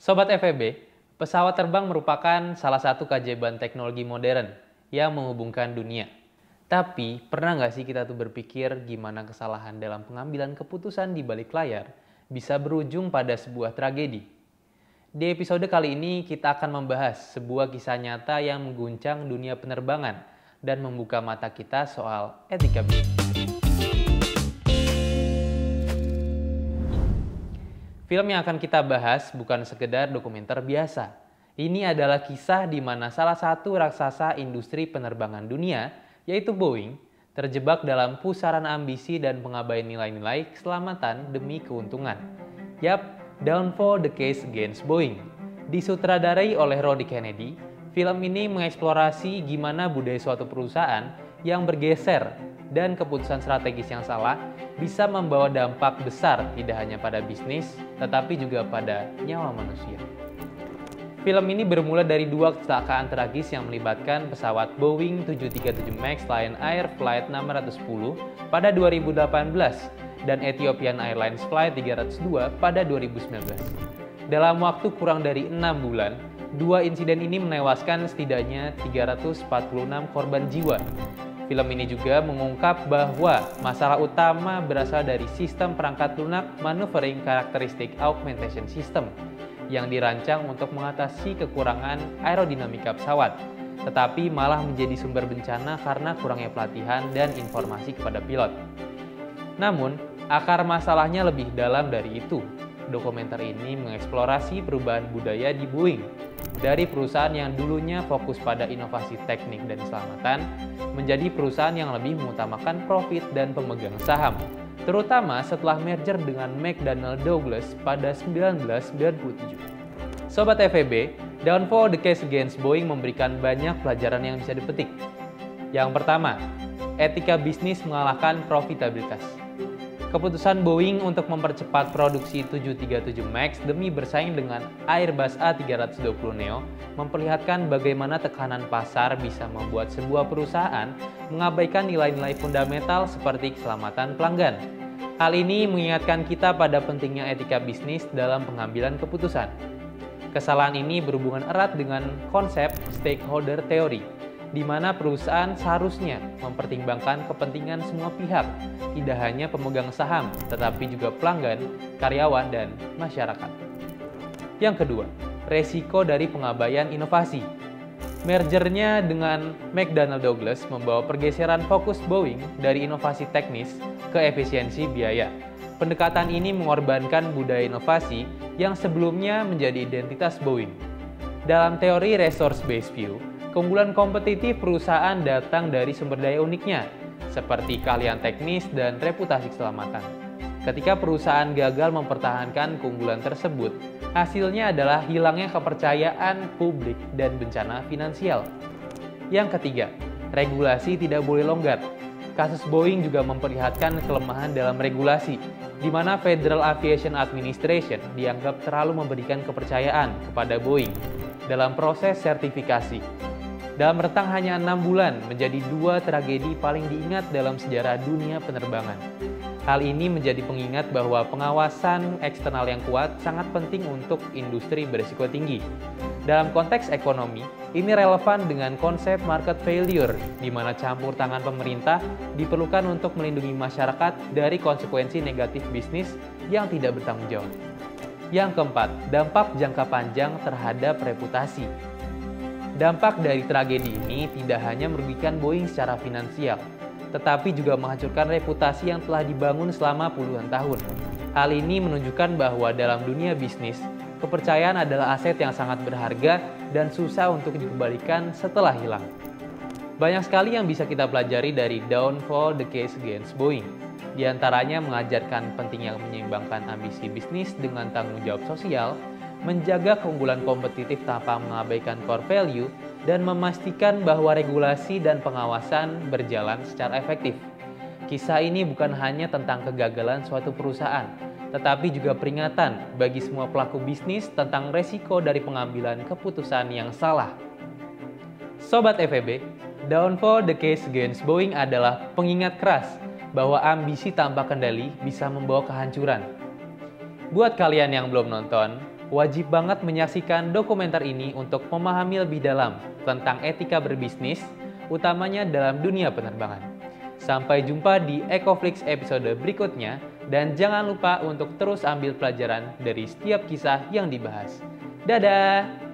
Sobat FEB, pesawat terbang merupakan salah satu keajaiban teknologi modern yang menghubungkan dunia. Tapi, pernah nggak sih kita tuh berpikir gimana kesalahan dalam pengambilan keputusan di balik layar bisa berujung pada sebuah tragedi? Di episode kali ini kita akan membahas sebuah kisah nyata yang mengguncang dunia penerbangan dan membuka mata kita soal etika bisnis. Film yang akan kita bahas bukan sekedar dokumenter biasa. Ini adalah kisah di mana salah satu raksasa industri penerbangan dunia, yaitu Boeing, terjebak dalam pusaran ambisi dan pengabaian nilai-nilai keselamatan demi keuntungan. Yap, Downfall: The Case Against Boeing. Disutradarai oleh Rory Kennedy, film ini mengeksplorasi gimana budaya suatu perusahaan yang bergeser dan keputusan strategis yang salah bisa membawa dampak besar tidak hanya pada bisnis, tetapi juga pada nyawa manusia. Film ini bermula dari dua kecelakaan tragis yang melibatkan pesawat Boeing 737 MAX Lion Air Flight 610 pada 2018 dan Ethiopian Airlines Flight 302 pada 2019. Dalam waktu kurang dari 6 bulan, dua insiden ini menewaskan setidaknya 346 korban jiwa. Film ini juga mengungkap bahwa masalah utama berasal dari sistem perangkat lunak Maneuvering Characteristic Augmentation System yang dirancang untuk mengatasi kekurangan aerodinamika pesawat, tetapi malah menjadi sumber bencana karena kurangnya pelatihan dan informasi kepada pilot. Namun, akar masalahnya lebih dalam dari itu. Dokumenter ini mengeksplorasi perubahan budaya di Boeing dari perusahaan yang dulunya fokus pada inovasi teknik dan keselamatan menjadi perusahaan yang lebih mengutamakan profit dan pemegang saham, terutama setelah merger dengan McDonnell Douglas pada 1997. Sobat FEB, Downfall: The Case Against Boeing memberikan banyak pelajaran yang bisa dipetik. Yang pertama, etika bisnis mengalahkan profitabilitas. Keputusan Boeing untuk mempercepat produksi 737 MAX demi bersaing dengan Airbus A320neo memperlihatkan bagaimana tekanan pasar bisa membuat sebuah perusahaan mengabaikan nilai-nilai fundamental seperti keselamatan pelanggan. Hal ini mengingatkan kita pada pentingnya etika bisnis dalam pengambilan keputusan. Kesalahan ini berhubungan erat dengan konsep stakeholder theory, di mana perusahaan seharusnya mempertimbangkan kepentingan semua pihak, tidak hanya pemegang saham, tetapi juga pelanggan, karyawan, dan masyarakat. Yang kedua, resiko dari pengabaian inovasi. Mergernya dengan McDonnell Douglas membawa pergeseran fokus Boeing dari inovasi teknis ke efisiensi biaya. Pendekatan ini mengorbankan budaya inovasi yang sebelumnya menjadi identitas Boeing. Dalam teori resource-based view, keunggulan kompetitif perusahaan datang dari sumber daya uniknya, seperti keahlian teknis dan reputasi keselamatan. Ketika perusahaan gagal mempertahankan keunggulan tersebut, hasilnya adalah hilangnya kepercayaan publik dan bencana finansial. Yang ketiga, regulasi tidak boleh longgar. Kasus Boeing juga memperlihatkan kelemahan dalam regulasi, di mana Federal Aviation Administration dianggap terlalu memberikan kepercayaan kepada Boeing dalam proses sertifikasi. Dalam rentang hanya 6 bulan, menjadi dua tragedi paling diingat dalam sejarah dunia penerbangan. Hal ini menjadi pengingat bahwa pengawasan eksternal yang kuat sangat penting untuk industri berisiko tinggi. Dalam konteks ekonomi, ini relevan dengan konsep market failure, di mana campur tangan pemerintah diperlukan untuk melindungi masyarakat dari konsekuensi negatif bisnis yang tidak bertanggung jawab. Yang keempat, dampak jangka panjang terhadap reputasi. Dampak dari tragedi ini tidak hanya merugikan Boeing secara finansial, tetapi juga menghancurkan reputasi yang telah dibangun selama puluhan tahun. Hal ini menunjukkan bahwa dalam dunia bisnis, kepercayaan adalah aset yang sangat berharga dan susah untuk dikembalikan setelah hilang. Banyak sekali yang bisa kita pelajari dari Downfall: The Case Against Boeing. Di antaranya mengajarkan pentingnya menyeimbangkan ambisi bisnis dengan tanggung jawab sosial, menjaga keunggulan kompetitif tanpa mengabaikan core value, dan memastikan bahwa regulasi dan pengawasan berjalan secara efektif. Kisah ini bukan hanya tentang kegagalan suatu perusahaan, tetapi juga peringatan bagi semua pelaku bisnis tentang resiko dari pengambilan keputusan yang salah. Sobat FEB, Downfall: The Case Against Boeing adalah pengingat keras bahwa ambisi tanpa kendali bisa membawa kehancuran. Buat kalian yang belum nonton, Wajib banget menyaksikan dokumenter ini untuk memahami lebih dalam tentang etika berbisnis, utamanya dalam dunia penerbangan. Sampai jumpa di Ecoflix episode berikutnya, dan jangan lupa untuk terus ambil pelajaran dari setiap kisah yang dibahas. Dadah!